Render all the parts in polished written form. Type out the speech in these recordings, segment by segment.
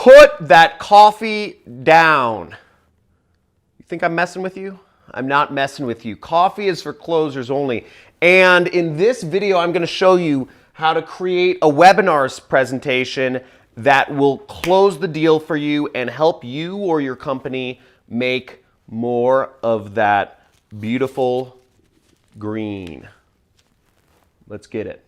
Put that coffee down. You think I'm messing with you? I'm not messing with you. Coffee is for closers only. And in this video, I'm going to show you how to create a webinar presentation that will close the deal for you and help you or your company make more of that beautiful green. Let's get it.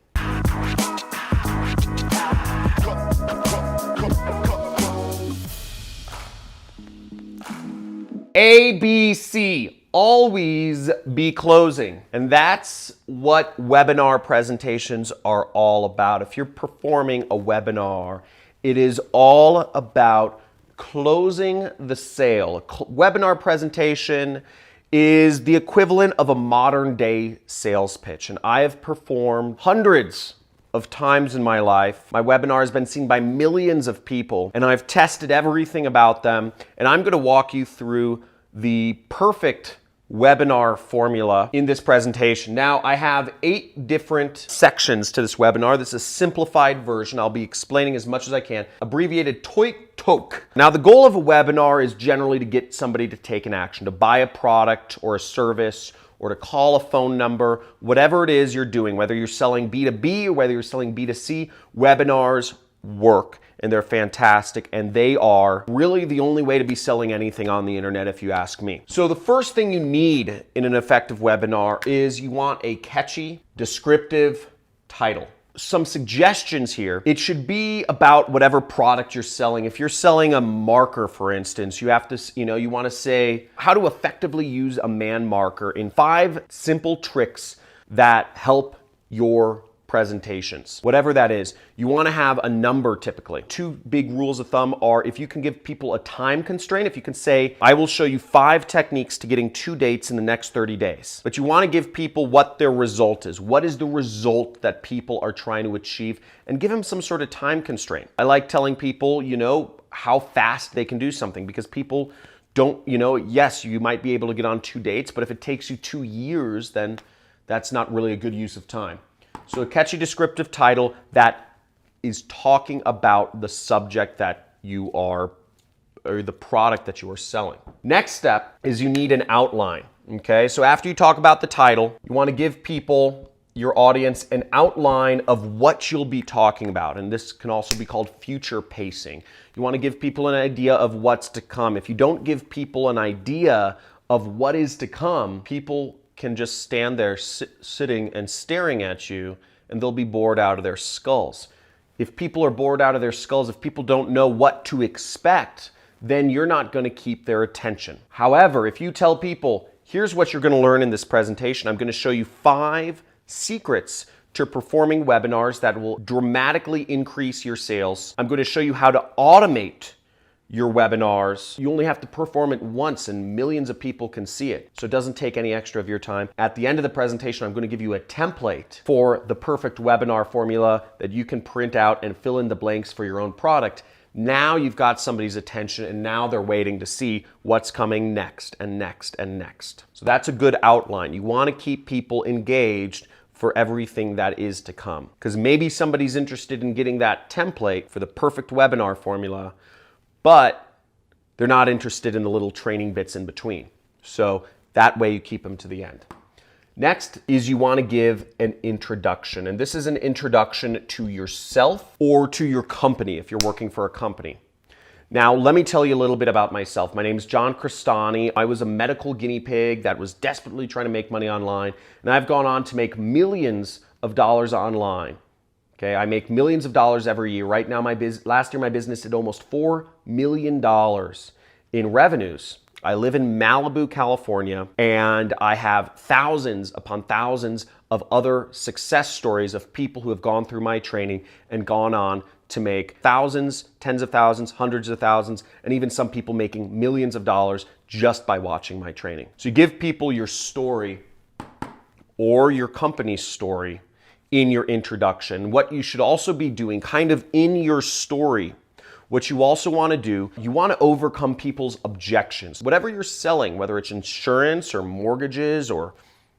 ABC, always be closing. And that's what webinar presentations are all about. If you're performing a webinar, it is all about closing the sale. A webinar presentation is the equivalent of a modern day sales pitch. And I have performed hundreds of times in my life. My webinar has been seen by millions of people, and I've tested everything about them. And I'm going to walk you through the perfect webinar formula in this presentation. Now, I have 8 different sections to this webinar. This is a simplified version. I'll be explaining as much as I can. Abbreviated TOIC. Now, the goal of a webinar is generally to get somebody to take an action, to buy a product or a service, or to call a phone number, whatever it is you're doing, whether you're selling B2B or whether you're selling B2C, webinars work. And they're fantastic, and they are really the only way to be selling anything on the internet, if you ask me. So the first thing you need in an effective webinar is you want a catchy, descriptive title. Some suggestions here. It should be about whatever product you're selling. If you're selling a marker, for instance, you have to, you want to say how to effectively use a man marker in 5 simple tricks that help your presentations. Whatever that is, you want to have a number typically. 2 big rules of thumb are if you can give people a time constraint, if you can say, I will show you 5 techniques to getting 2 dates in the next 30 days. But you want to give people what their result is. What is the result that people are trying to achieve? And give them some sort of time constraint. I like telling people, how fast they can do something, because people don't, yes, you might be able to get on 2 dates, but if it takes you 2 years, then that's not really a good use of time. So a catchy descriptive title that is talking about the subject that you are, or the product that you are selling. Next step is you need an outline, okay? So after you talk about the title, you want to give people, your audience, an outline of what you'll be talking about. And this can also be called future pacing. You want to give people an idea of what's to come. If you don't give people an idea of what is to come, people can just stand there sitting and staring at you, and they'll be bored out of their skulls. If people are bored out of their skulls, if people don't know what to expect, then you're not going to keep their attention. However, if you tell people, here's what you're going to learn in this presentation, I'm going to show you 5 secrets to performing webinars that will dramatically increase your sales. I'm going to show you how to automate your webinars. You only have to perform it once and millions of people can see it. So it doesn't take any extra of your time. At the end of the presentation, I'm going to give you a template for the perfect webinar formula that you can print out and fill in the blanks for your own product. Now you've got somebody's attention, and now they're waiting to see what's coming next and next and next. So that's a good outline. You want to keep people engaged for everything that is to come. Because maybe somebody's interested in getting that template for the perfect webinar formula, but they're not interested in the little training bits in between. So that way you keep them to the end. Next is you want to give an introduction. And this is an introduction to yourself or to your company if you're working for a company. Now, let me tell you a little bit about myself. My name is John Crestani. I was a medical guinea pig that was desperately trying to make money online. And I've gone on to make millions of dollars online. Okay, I make millions of dollars every year. Right now, last year my business did almost $4 million in revenues. I live in Malibu, California, and I have thousands upon thousands of other success stories of people who have gone through my training and gone on to make thousands, tens of thousands, hundreds of thousands, and even some people making millions of dollars just by watching my training. So you give people your story or your company's story in your introduction. What you should also be doing kind of in your story, what you also want to do, you want to overcome people's objections. Whatever you're selling, whether it's insurance or mortgages or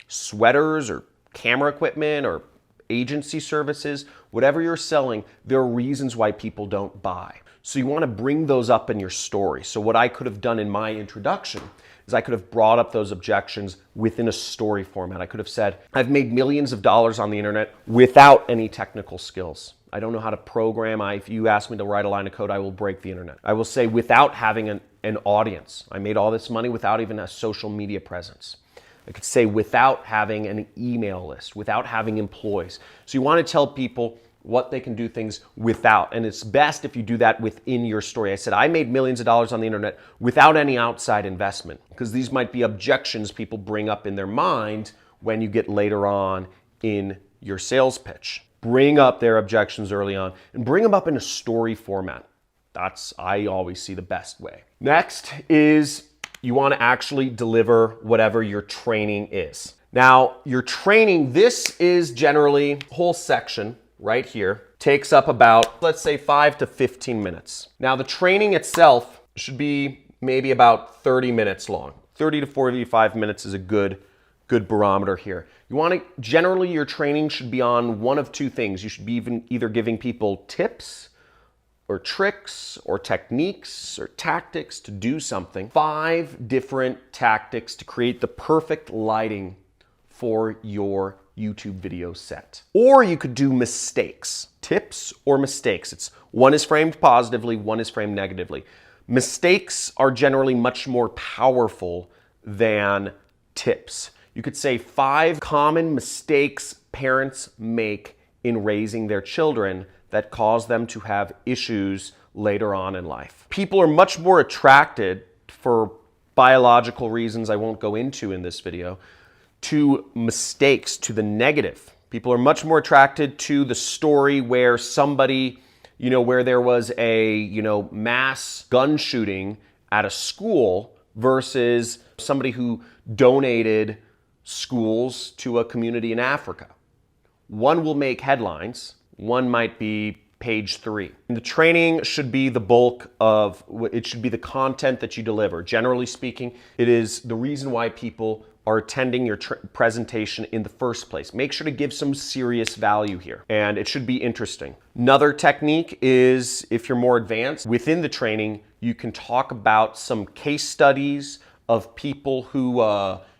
sweaters or camera equipment or agency services, whatever you're selling, there are reasons why people don't buy. So you want to bring those up in your story. So what I could have done in my introduction is I could have brought up those objections within a story format. I could have said, I've made millions of dollars on the internet without any technical skills. I don't know how to program. If you ask me to write a line of code, I will break the internet. I will say without having an audience. I made all this money without even a social media presence. I could say without having an email list, without having employees. So you want to tell people what they can do things without. And it's best if you do that within your story. I said, I made millions of dollars on the internet without any outside investment, because these might be objections people bring up in their mind when you get later on in your sales pitch. Bring up their objections early on and bring them up in a story format. That's, I always see, the best way. Next is you want to actually deliver whatever your training is. Now, your training, this is generally a whole section right here, takes up about, let's say, 5 to 15 minutes. Now, the training itself should be maybe about 30 minutes long. 30 to 45 minutes is a good barometer here. You want to, generally your training should be on one of two things. You should be either giving people tips or tricks or techniques or tactics to do something. 5 different tactics to create the perfect lighting for your YouTube video set. Or you could do mistakes, tips or mistakes. One is framed positively, one is framed negatively. Mistakes are generally much more powerful than tips. You could say 5 common mistakes parents make in raising their children that cause them to have issues later on in life. People are much more attracted, for biological reasons I won't go into in this video, to mistakes, to the negative. People are much more attracted to the story where somebody, where there was a, mass gun shooting at a school versus somebody who donated schools to a community in Africa. One will make headlines, one might be page 3. And the training should be the bulk of, it should be the content that you deliver. Generally speaking, it is the reason why people are attending your presentation in the first place. Make sure to give some serious value here, and it should be interesting. Another technique is, if you're more advanced, within the training, you can talk about some case studies of people who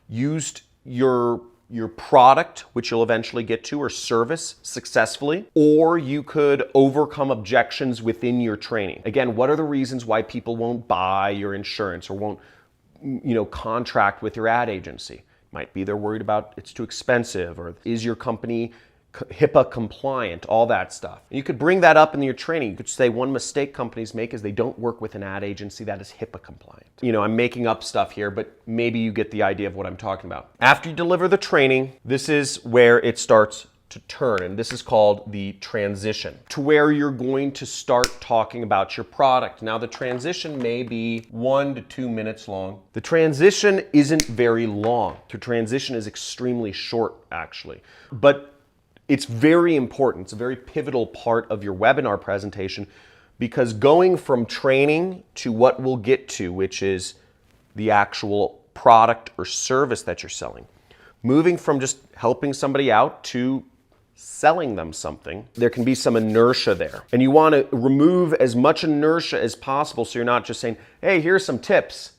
used your product, which you'll eventually get to, or service successfully, or you could overcome objections within your training. Again, what are the reasons why people won't buy your insurance or won't contract with your ad agency? Might be they're worried about it's too expensive, or is your company HIPAA compliant, all that stuff. And you could bring that up in your training. You could say one mistake companies make is they don't work with an ad agency that is HIPAA compliant. I'm making up stuff here, but maybe you get the idea of what I'm talking about. After you deliver the training, this is where it starts to turn, and this is called the transition, to where you're going to start talking about your product. Now, the transition may be 1 to 2 minutes long. The transition isn't very long. The transition is extremely short, actually, but it's very important. It's a very pivotal part of your webinar presentation, because going from training to what we'll get to, which is the actual product or service that you're selling, moving from just helping somebody out to selling them something, there can be some inertia there. And you want to remove as much inertia as possible, so you're not just saying, hey, here's some tips.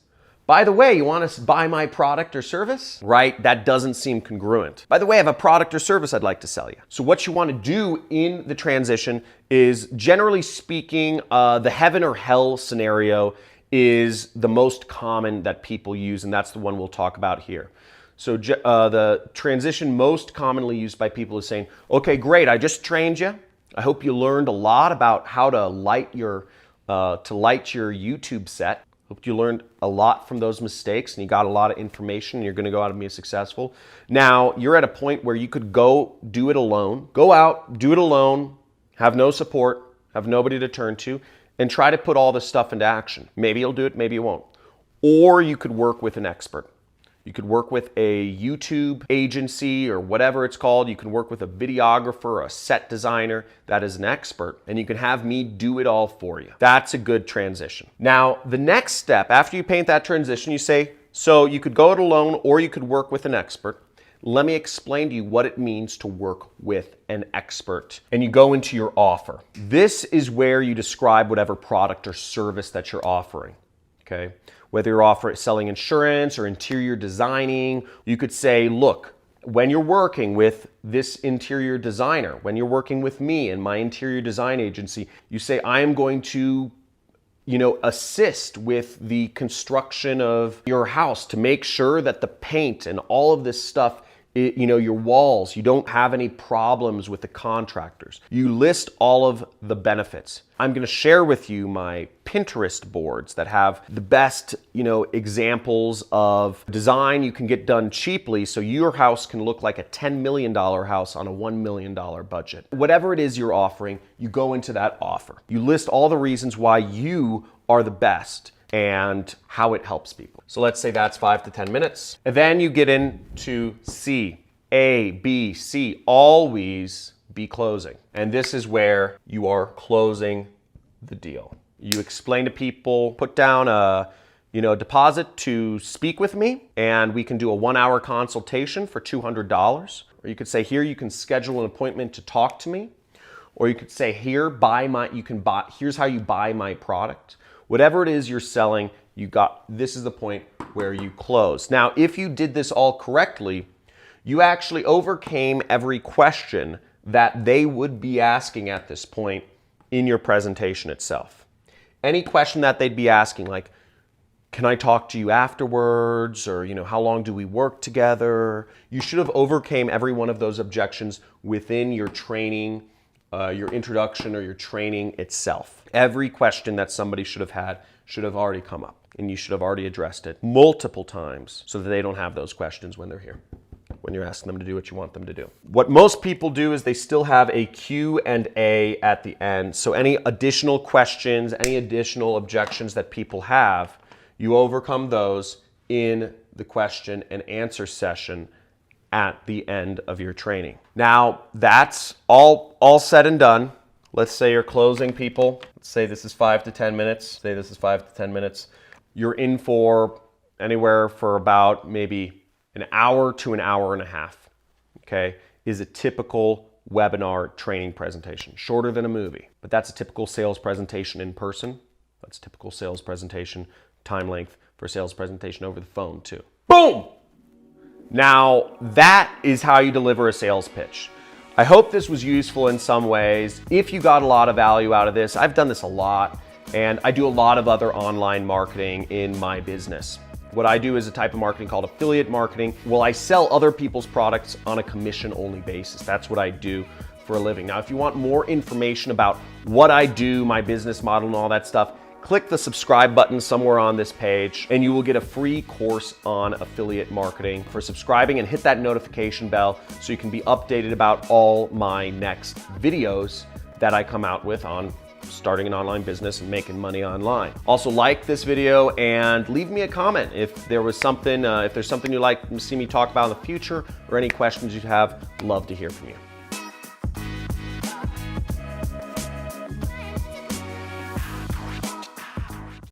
By the way, you want to buy my product or service? Right? That doesn't seem congruent. By the way, I have a product or service I'd like to sell you. So what you want to do in the transition is, generally speaking, the heaven or hell scenario is the most common that people use, and that's the one we'll talk about here. So the transition most commonly used by people is saying, okay, great, I just trained you. I hope you learned a lot about how to light your YouTube set. Hope you learned a lot from those mistakes and you got a lot of information and you're gonna go out and be successful. Now, you're at a point where you could go do it alone. Go out, do it alone, have no support, have nobody to turn to, and try to put all this stuff into action. Maybe you'll do it, maybe you won't. Or you could work with an expert. You could work with a YouTube agency or whatever it's called. You can work with a videographer or a set designer that is an expert, and you can have me do it all for you. That's a good transition. Now, the next step, after you paint that transition, you say, so you could go it alone or you could work with an expert. Let me explain to you what it means to work with an expert. And you go into your offer. This is where you describe whatever product or service that you're offering, okay? Whether you're selling insurance or interior designing, you could say, look, when you're working with this interior designer, when you're working with me and my interior design agency, you say, I am going to assist with the construction of your house to make sure that the paint and all of this stuff, your walls, you don't have any problems with the contractors. You list all of the benefits. I'm going to share with you my Pinterest boards that have the best, examples of design you can get done cheaply so your house can look like a $10 million house on a $1 million budget. Whatever it is you're offering, you go into that offer. You list all the reasons why you are the best and how it helps people. So let's say that's 5 to 10 minutes. And then you get into C, A, B, C, always be closing. And this is where you are closing the deal. You explain to people, put down a deposit to speak with me, and we can do a 1-hour consultation for $200. Or you could say, here, you can schedule an appointment to talk to me. Or you could say, here's how you buy my product. Whatever it is you're selling, this is the point where you close. Now, if you did this all correctly, you actually overcame every question that they would be asking at this point in your presentation itself. Any question that they'd be asking, like, can I talk to you afterwards? Or, how long do we work together? You should have overcame every one of those objections within your training, your introduction or your training itself. Every question that somebody should have had should have already come up, and you should have already addressed it multiple times so that they don't have those questions when they're here, when you're asking them to do what you want them to do. What most people do is they still have a Q&A at the end. So any additional questions, any additional objections that people have, you overcome those in the question and answer session at the end of your training. Now, that's all said and done. Let's say you're closing people. Let's say this is 5 to 10 minutes. You're in for anywhere for about maybe an hour to an hour and a half, okay, is a typical webinar training presentation. Shorter than a movie, but that's a typical sales presentation in person. That's a typical sales presentation time length for a sales presentation over the phone too. Boom! Now, that is how you deliver a sales pitch. I hope this was useful in some ways. If you got a lot of value out of this, I've done this a lot, and I do a lot of other online marketing in my business. What I do is a type of marketing called affiliate marketing. Well, I sell other people's products on a commission-only basis. That's what I do for a living. Now, if you want more information about what I do, my business model and all that stuff, click the subscribe button somewhere on this page and you will get a free course on affiliate marketing for subscribing, and hit that notification bell so you can be updated about all my next videos that I come out with on starting an online business and making money online. Also, like this video and leave me a comment if there's something you'd like to see me talk about in the future, or any questions you have. Love to hear from you.